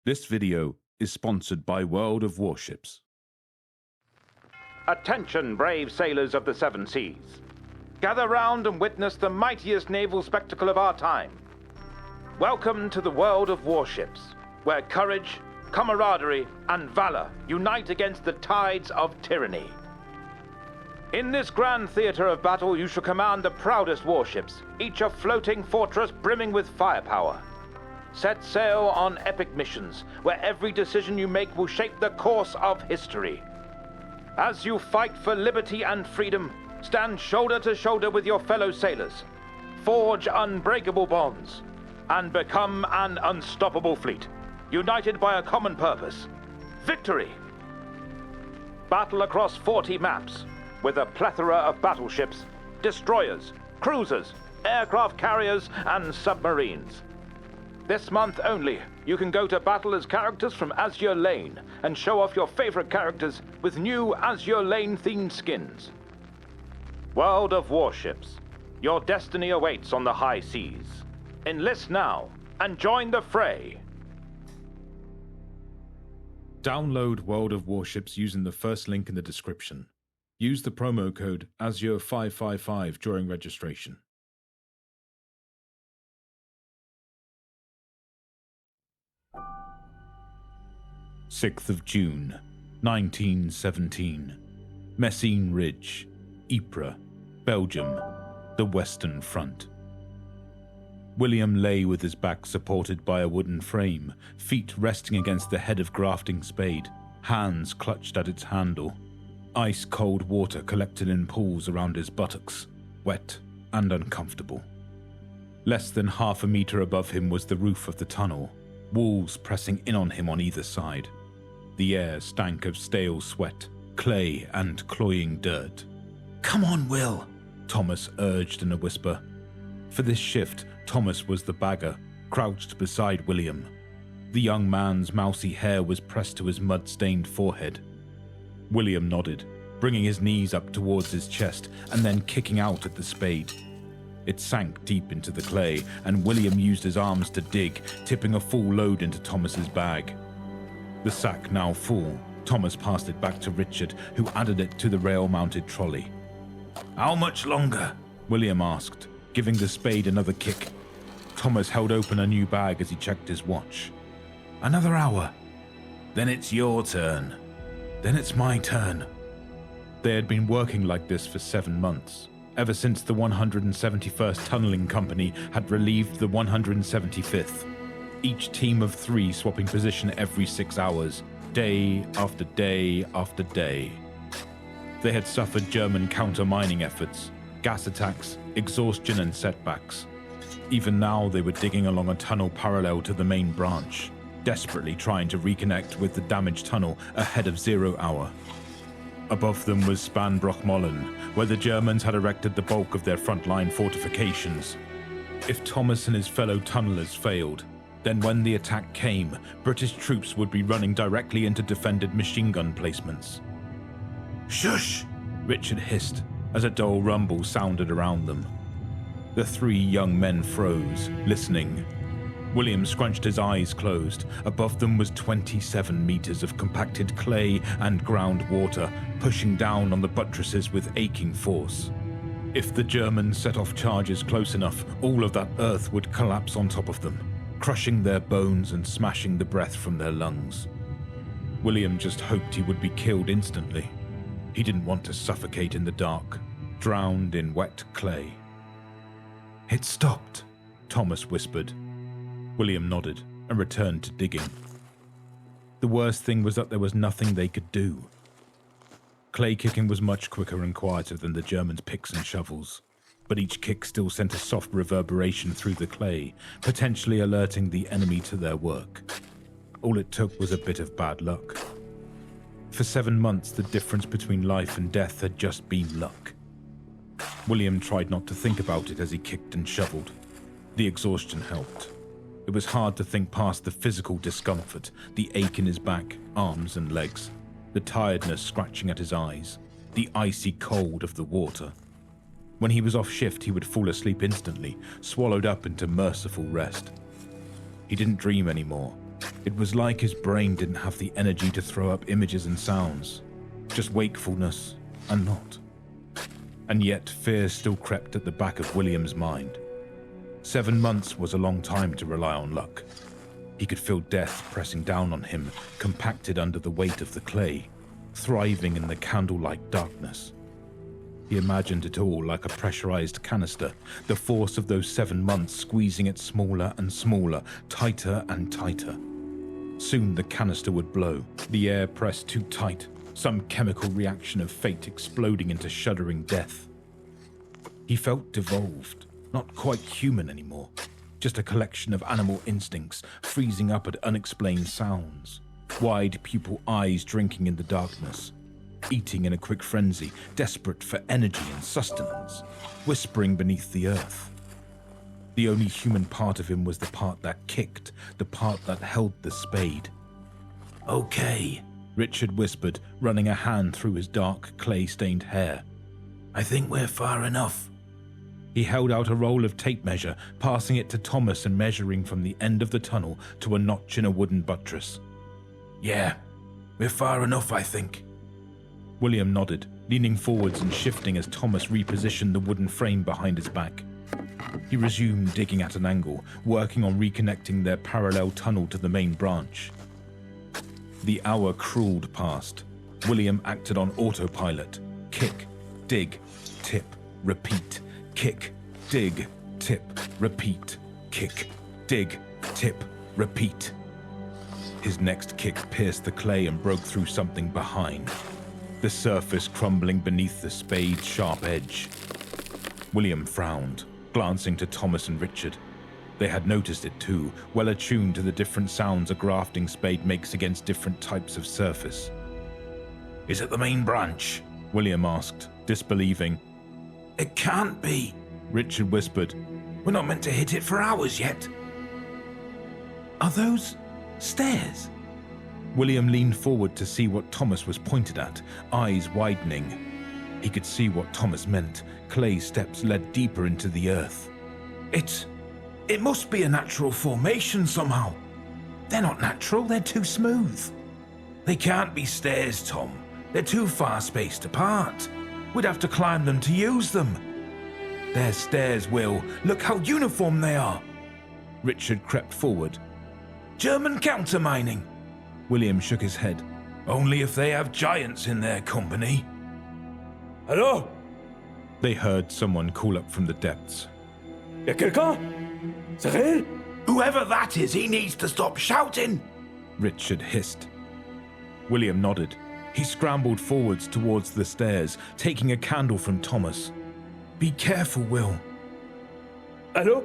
This video is sponsored by World of Warships. Attention, brave sailors of the seven seas. Gather round and witness the mightiest naval spectacle of our time. Welcome to the World of Warships, where courage, camaraderie, and valor unite against the tides of tyranny. In this grand theater of battle, you shall command the proudest warships, each a floating fortress brimming with firepower. Set sail on epic missions, where every decision you make will shape the course of history. As you fight for liberty and freedom, stand shoulder to shoulder with your fellow sailors, forge unbreakable bonds, and become an unstoppable fleet, united by a common purpose: victory. Battle across 40 maps, with a plethora of battleships, destroyers, cruisers, aircraft carriers, and submarines. This month only, you can go to battle as characters from Azur Lane and show off your favorite characters with new Azur Lane-themed skins. World of Warships. Your destiny awaits on the high seas. Enlist now and join the fray. Download World of Warships using the first link in the description. Use the promo code Azur555 during registration. 6th of June, 1917. Messin Ridge, Ypres, Belgium, the Western Front. William lay with his back supported by a wooden frame, feet resting against the head of grafting spade, hands clutched at its handle. Ice-cold water collected in pools around his buttocks, wet and uncomfortable. Less than half a meter above him was the roof of the tunnel, walls pressing in on him on either side. The air stank of stale sweat, clay, and cloying dirt. "Come on, Will," Thomas urged in a whisper. For this shift, Thomas was the bagger, crouched beside William. The young man's mousy hair was pressed to his mud-stained forehead. William nodded, bringing his knees up towards his chest and then kicking out at the spade. It sank deep into the clay, and William used his arms to dig, tipping a full load into Thomas's bag. The sack now full, Thomas passed it back to Richard, who added it to the rail-mounted trolley. "How much longer?" William asked, giving the spade another kick. Thomas held open a new bag as he checked his watch. "Another hour." "Then it's your turn." "Then it's my turn." They had been working like this for 7 months, ever since the 171st Tunneling Company had relieved the 175th. Each team of 3 swapping position every 6 hours, day after day after day. They had suffered German counter-mining efforts, gas attacks, exhaustion and setbacks. Even now they were digging along a tunnel parallel to the main branch, desperately trying to reconnect with the damaged tunnel ahead of 0 hour. Above them was Spanbroekmolen, where the Germans had erected the bulk of their frontline fortifications. If Thomas and his fellow tunnelers failed, then when the attack came, British troops would be running directly into defended machine gun placements. "Shush!" Richard hissed, as a dull rumble sounded around them. The 3 young men froze, listening. William scrunched his eyes closed. Above them was 27 meters of compacted clay and groundwater, pushing down on the buttresses with aching force. If the Germans set off charges close enough, all of that earth would collapse on top of them, crushing their bones and smashing the breath from their lungs. William just hoped he would be killed instantly. He didn't want to suffocate in the dark, drowned in wet clay. "It stopped," Thomas whispered. William nodded and returned to digging. The worst thing was that there was nothing they could do. Clay kicking was much quicker and quieter than the Germans' picks and shovels, but each kick still sent a soft reverberation through the clay, potentially alerting the enemy to their work. All it took was a bit of bad luck. For 7 months, the difference between life and death had just been luck. William tried not to think about it as he kicked and shoveled. The exhaustion helped. It was hard to think past the physical discomfort, the ache in his back, arms and legs, the tiredness scratching at his eyes, the icy cold of the water. When he was off shift, he would fall asleep instantly, swallowed up into merciful rest. He didn't dream anymore, It was like his brain didn't have the energy to throw up images and sounds, just wakefulness and not. And yet fear still crept at the back of William's mind. 7 months was a long time to rely on luck. He could feel death pressing down on him, compacted under the weight of the clay, thriving in the candlelight darkness. He imagined it all like a pressurized canister, the force of those 7 months squeezing it smaller and smaller, tighter and tighter. Soon the canister would blow, the air pressed too tight, some chemical reaction of fate exploding into shuddering death. He felt devolved, not quite human anymore, just a collection of animal instincts freezing up at unexplained sounds, wide pupil eyes drinking in the darkness, eating in a quick frenzy, desperate for energy and sustenance, whispering beneath the earth. The only human part of him was the part that kicked, the part that held the spade. "Okay," Richard whispered, running a hand through his dark, clay-stained hair. "I think we're far enough." He held out a roll of tape measure, passing it to Thomas and measuring from the end of the tunnel to a notch in a wooden buttress. "Yeah, we're far enough, I think." William nodded, leaning forwards and shifting as Thomas repositioned the wooden frame behind his back. He resumed digging at an angle, working on reconnecting their parallel tunnel to the main branch. The hour crawled past. William acted on autopilot. Kick, dig, tip, repeat. Kick, dig, tip, repeat. Kick, dig, tip, repeat. His next kick pierced the clay and broke through something behind, the surface crumbling beneath the spade's sharp edge. William frowned, glancing to Thomas and Richard. They had noticed it too, well attuned to the different sounds a grafting spade makes against different types of surface. "Is it the main branch?" William asked, disbelieving. "It can't be," Richard whispered. "We're not meant to hit it for hours yet." "Are those stairs?" William leaned forward to see what Thomas was pointed at, eyes widening. He could see what Thomas meant. Clay steps led deeper into the earth. It must be a natural formation somehow. They're not natural, they're too smooth." "They can't be stairs, Tom. They're too far spaced apart. We'd have to climb them to use them." "They're stairs, Will. Look how uniform they are." Richard crept forward. "German countermining." William shook his head. "Only if they have giants in their company." Allô? They heard someone call up from the depths. Y'a quelqu'un? C'est réel? Whoever that is, he needs to stop shouting, Richard hissed. William nodded. He scrambled forwards towards the stairs, taking a candle from Thomas. "Be careful, Will." Allô?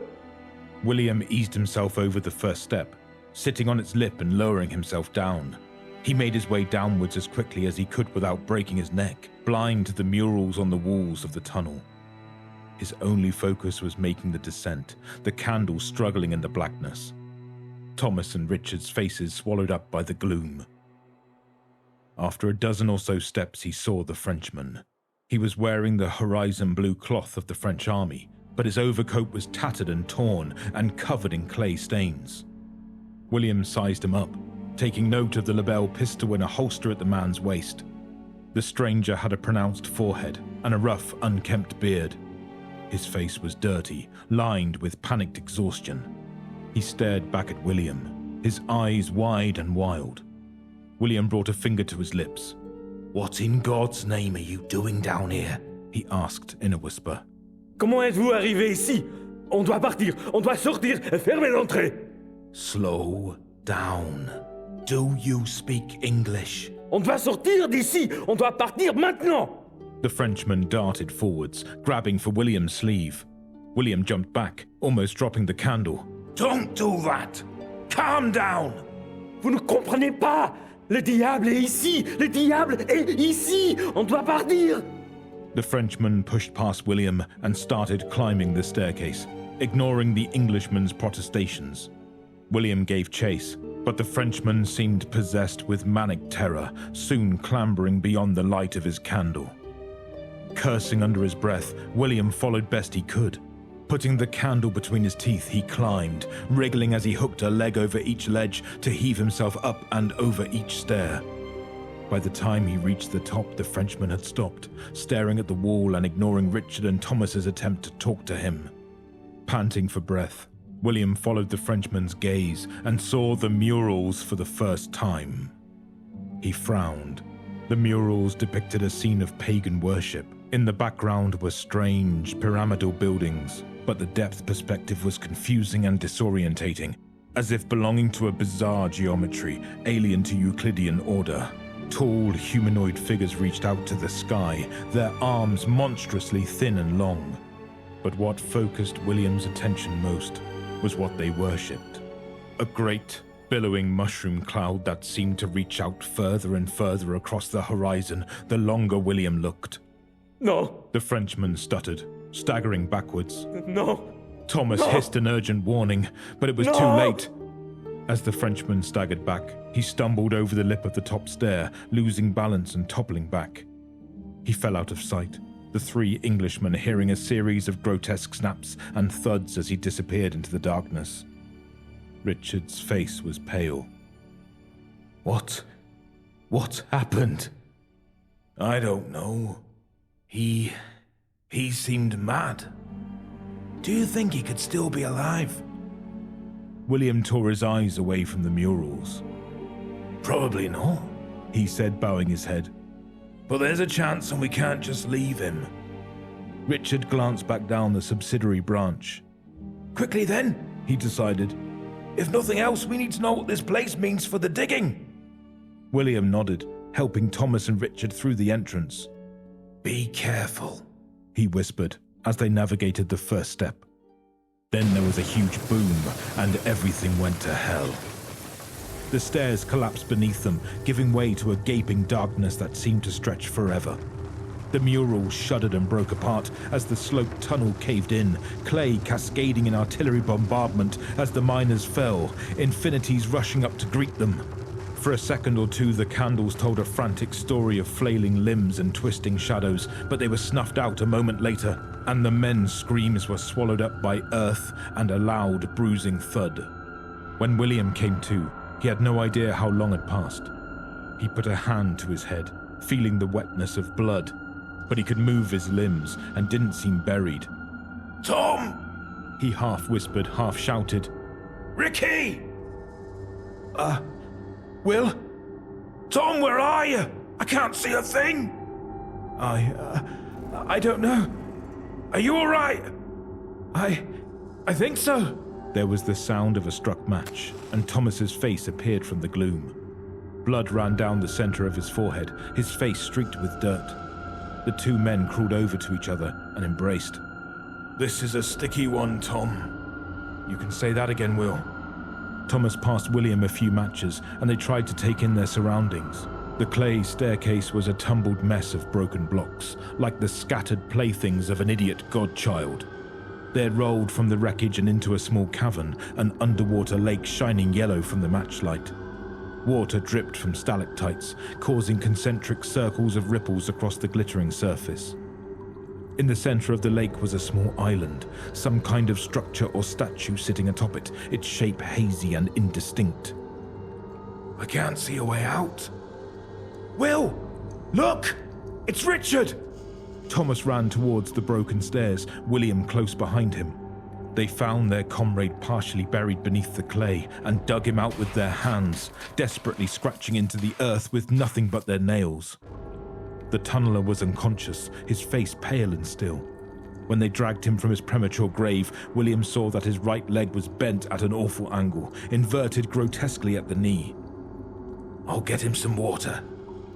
William eased himself over the first step, sitting on its lip and lowering himself down. He made his way downwards as quickly as he could without breaking his neck, blind to the murals on the walls of the tunnel. His only focus was making the descent, the candle struggling in the blackness. Thomas and Richard's faces swallowed up by the gloom. After a dozen or so steps, he saw the Frenchman. He was wearing the horizon blue cloth of the French army, but his overcoat was tattered and torn and covered in clay stains. William sized him up, taking note of the Lebel pistol in a holster at the man's waist. The stranger had a pronounced forehead and a rough, unkempt beard. His face was dirty, lined with panicked exhaustion. He stared back at William, his eyes wide and wild. William brought a finger to his lips. "What in God's name are you doing down here?" he asked in a whisper. Comment êtes-vous arrivé ici? On doit partir, on doit sortir et fermer l'entrée. Slow down. Do you speak English? On doit sortir d'ici, on doit partir maintenant. The Frenchman darted forwards, grabbing for William's sleeve. William jumped back, almost dropping the candle. Don't do that! Calm down! Vous ne comprenez pas? Le diable est ici! Le diable est ici! On doit partir! The Frenchman pushed past William and started climbing the staircase, ignoring the Englishman's protestations. William gave chase, but the Frenchman seemed possessed with manic terror, soon clambering beyond the light of his candle. Cursing under his breath, William followed best he could, Putting the candle between his teeth, he climbed, wriggling as he hooked a leg over each ledge to heave himself up and over each stair. By the time he reached the top, the Frenchman had stopped, staring at the wall and ignoring Richard and Thomas's attempt to talk to him. Panting for breath, William followed the Frenchman's gaze and saw the murals for the first time. He frowned. The murals depicted a scene of pagan worship. In the background were strange, pyramidal buildings, but the depth perspective was confusing and disorientating, as if belonging to a bizarre geometry alien to Euclidean order. Tall, humanoid figures reached out to the sky, their arms monstrously thin and long. But what focused William's attention most was what they worshipped. A great, billowing mushroom cloud that seemed to reach out further and further across the horizon the longer William looked. No, The Frenchman stuttered, staggering backwards. no. Thomas No. hissed an urgent warning, but it was too No. late. As the Frenchman staggered back, he stumbled over the lip of the top stair, losing balance and toppling back. He fell out of sight, the three Englishmen hearing a series of grotesque snaps and thuds as he disappeared into the darkness. Richard's face was pale. What happened? I don't know. He seemed mad. Do you think he could still be alive? William tore his eyes away from the murals. Probably not, he said, bowing his head. But there's a chance and we can't just leave him. Richard glanced back down the subsidiary branch. Quickly then, he decided. If nothing else, we need to know what this place means for the digging. William nodded, helping Thomas and Richard through the entrance. Be careful, he whispered as they navigated the first step. Then there was a huge boom, and everything went to hell. The stairs collapsed beneath them, giving way to a gaping darkness that seemed to stretch forever. The murals shuddered and broke apart as the sloped tunnel caved in, clay cascading in artillery bombardment as the miners fell, infinities rushing up to greet them. For a second or two, the candles told a frantic story of flailing limbs and twisting shadows, but they were snuffed out a moment later, and the men's screams were swallowed up by earth and a loud, bruising thud. When William came to, he had no idea how long had passed. He put a hand to his head, feeling the wetness of blood, but he could move his limbs and didn't seem buried. Tom! He half whispered, half shouted. Ricky! Will? Tom, where are you? I can't see a thing. I don't know. Are you all right? I think so. There was the sound of a struck match, and Thomas's face appeared from the gloom. Blood ran down the center of his forehead, his face streaked with dirt. The two men crawled over to each other and embraced. This is a sticky one, Tom. You can say that again, Will. Thomas passed William a few matches, and they tried to take in their surroundings. The clay staircase was a tumbled mess of broken blocks, like the scattered playthings of an idiot godchild. They had rolled from the wreckage and into a small cavern, an underwater lake shining yellow from the matchlight. Water dripped from stalactites, causing concentric circles of ripples across the glittering surface. In the center of the lake was a small island, some kind of structure or statue sitting atop it, its shape hazy and indistinct. I can't see a way out. Will! Look! It's Richard! Thomas ran towards the broken stairs, William close behind him. They found their comrade partially buried beneath the clay and dug him out with their hands, desperately scratching into the earth with nothing but their nails. The tunneler was unconscious, his face pale and still. When they dragged him from his premature grave, William saw that his right leg was bent at an awful angle, inverted grotesquely at the knee. I'll get him some water.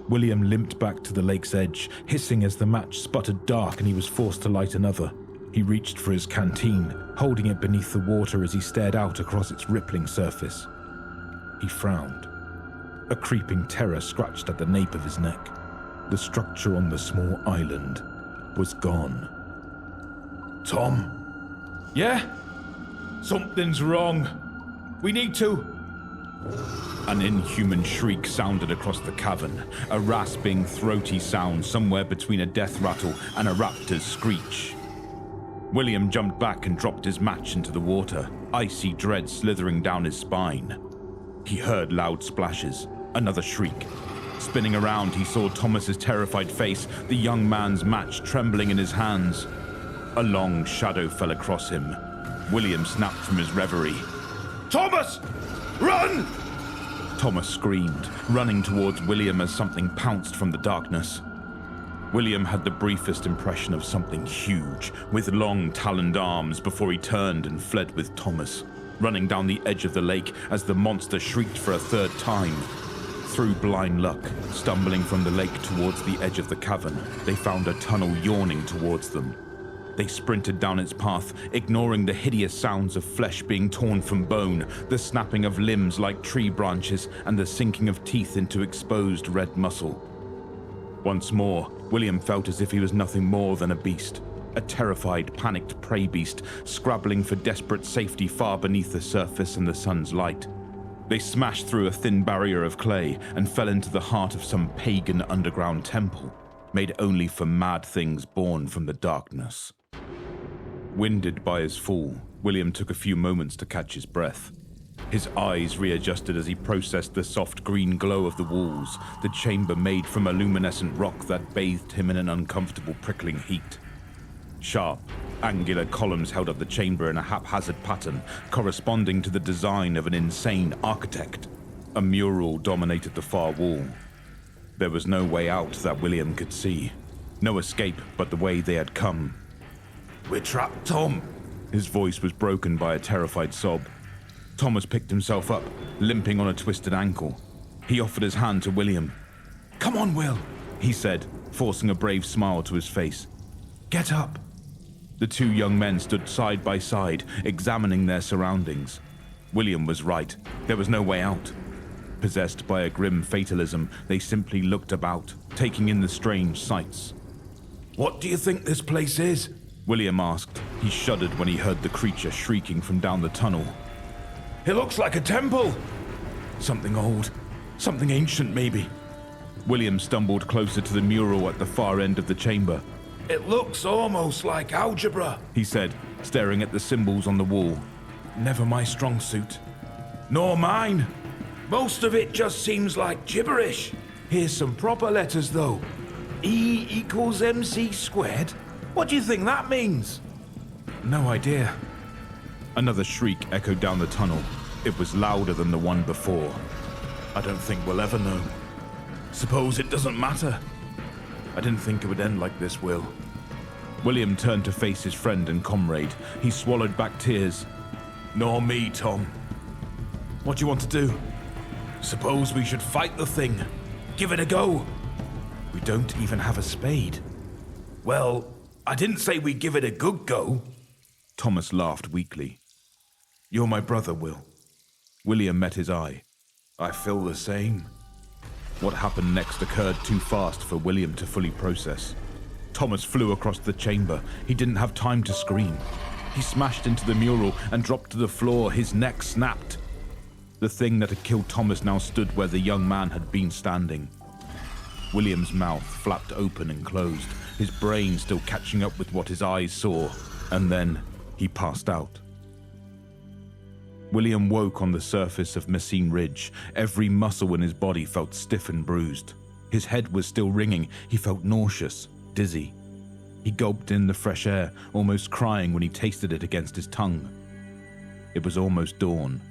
William limped back to the lake's edge, hissing as the match sputtered dark and he was forced to light another. He reached for his canteen, holding it beneath the water as he stared out across its rippling surface. He frowned. A creeping terror scratched at the nape of his neck. The structure on the small island was gone. Tom? Yeah? Something's wrong. We need to... An inhuman shriek sounded across the cavern, a rasping, throaty sound somewhere between a death rattle and a raptor's screech. William jumped back and dropped his match into the water, icy dread slithering down his spine. He heard loud splashes, another shriek. Spinning around, he saw Thomas's terrified face, the young man's match trembling in his hands. A long shadow fell across him. William snapped from his reverie. "Thomas! Run!" Thomas screamed, running towards William as something pounced from the darkness. William had the briefest impression of something huge, with long taloned arms, before he turned and fled with Thomas, running down the edge of the lake as the monster shrieked for a third time. Through blind luck, stumbling from the lake towards the edge of the cavern, they found a tunnel yawning towards them. They sprinted down its path, ignoring the hideous sounds of flesh being torn from bone, the snapping of limbs like tree branches, and the sinking of teeth into exposed red muscle. Once more, William felt as if he was nothing more than a beast, a terrified, panicked prey beast, scrabbling for desperate safety far beneath the surface and the sun's light. They smashed through a thin barrier of clay and fell into the heart of some pagan underground temple, made only for mad things born from the darkness. Winded by his fall, William took a few moments to catch his breath. His eyes readjusted as he processed the soft green glow of the walls, the chamber made from a luminescent rock that bathed him in an uncomfortable prickling heat. Sharp, angular columns held up the chamber in a haphazard pattern, corresponding to the design of an insane architect. A mural dominated the far wall. There was no way out that William could see. No escape but the way they had come. "We're trapped, Tom." His voice was broken by a terrified sob. Thomas picked himself up, limping on a twisted ankle. He offered his hand to William. "Come on, Will," he said, forcing a brave smile to his face. "Get up." The two young men stood side by side, examining their surroundings. William was right. There was no way out. Possessed by a grim fatalism, they simply looked about, taking in the strange sights. "What do you think this place is?" William asked. He shuddered when he heard the creature shrieking from down the tunnel. "It looks like a temple." "Something old. Something ancient, maybe." William stumbled closer to the mural at the far end of the chamber. "It looks almost like algebra," he said, staring at the symbols on the wall. "Never my strong suit." "Nor mine. Most of it just seems like gibberish. Here's some proper letters, though. E equals MC squared. What do you think that means?" "No idea." Another shriek echoed down the tunnel. It was louder than the one before. "I don't think we'll ever know. Suppose it doesn't matter. I didn't think it would end like this, Will." William turned to face his friend and comrade. He swallowed back tears. "Nor me, Tom." "What do you want to do?" "Suppose we should fight the thing. Give it a go." "We don't even have a spade." "Well, I didn't say we'd give it a good go." Thomas laughed weakly. "You're my brother, Will." William met his eye. "I feel the same." What happened next occurred too fast for William to fully process. Thomas flew across the chamber. He didn't have time to scream. He smashed into the mural and dropped to the floor. His neck snapped. The thing that had killed Thomas now stood where the young man had been standing. William's mouth flapped open and closed, his brain still catching up with what his eyes saw, and then he passed out. William woke on the surface of Messin Ridge. Every muscle in his body felt stiff and bruised. His head was still ringing. He felt nauseous, dizzy. He gulped in the fresh air, almost crying when he tasted it against his tongue. It was almost dawn.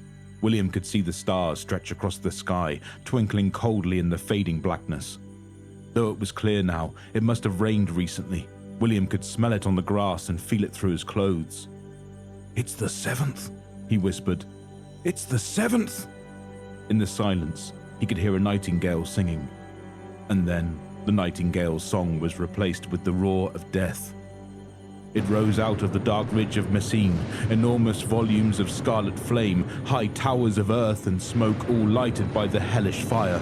William could see the stars stretch across the sky, twinkling coldly in the fading blackness. Though it was clear now, it must have rained recently. William could smell it on the grass and feel it through his clothes. "It's the 7th, he whispered. "It's the 7th. In the silence, he could hear a nightingale singing. And then the nightingale's song was replaced with the roar of death. It rose out of the dark ridge of Messin, enormous volumes of scarlet flame, high towers of earth and smoke, all lighted by the hellish fire.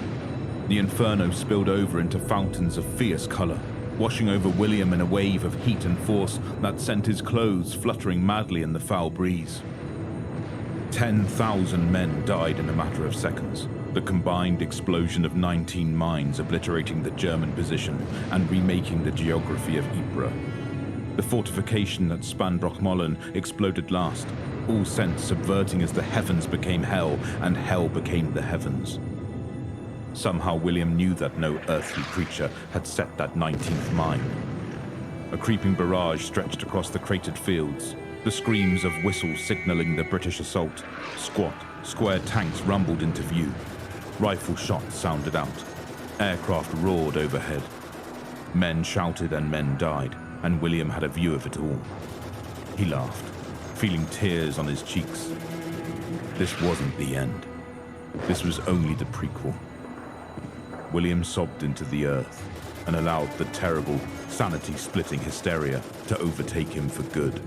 The inferno spilled over into fountains of fierce color, washing over William in a wave of heat and force that sent his clothes fluttering madly in the foul breeze. 10,000 men died in a matter of seconds, the combined explosion of 19 mines obliterating the German position and remaking the geography of Ypres. The fortification at Spandrockmollen exploded last, all sense subverting as the heavens became hell and hell became the heavens. Somehow William knew that no earthly creature had set that 19th mine. A creeping barrage stretched across the cratered fields, the screams of whistles signaling the British assault. Squat, square tanks rumbled into view. Rifle shots sounded out. Aircraft roared overhead. Men shouted and men died, and William had a view of it all. He laughed, feeling tears on his cheeks. This wasn't the end. This was only the prequel. William sobbed into the earth and allowed the terrible, sanity-splitting hysteria to overtake him for good.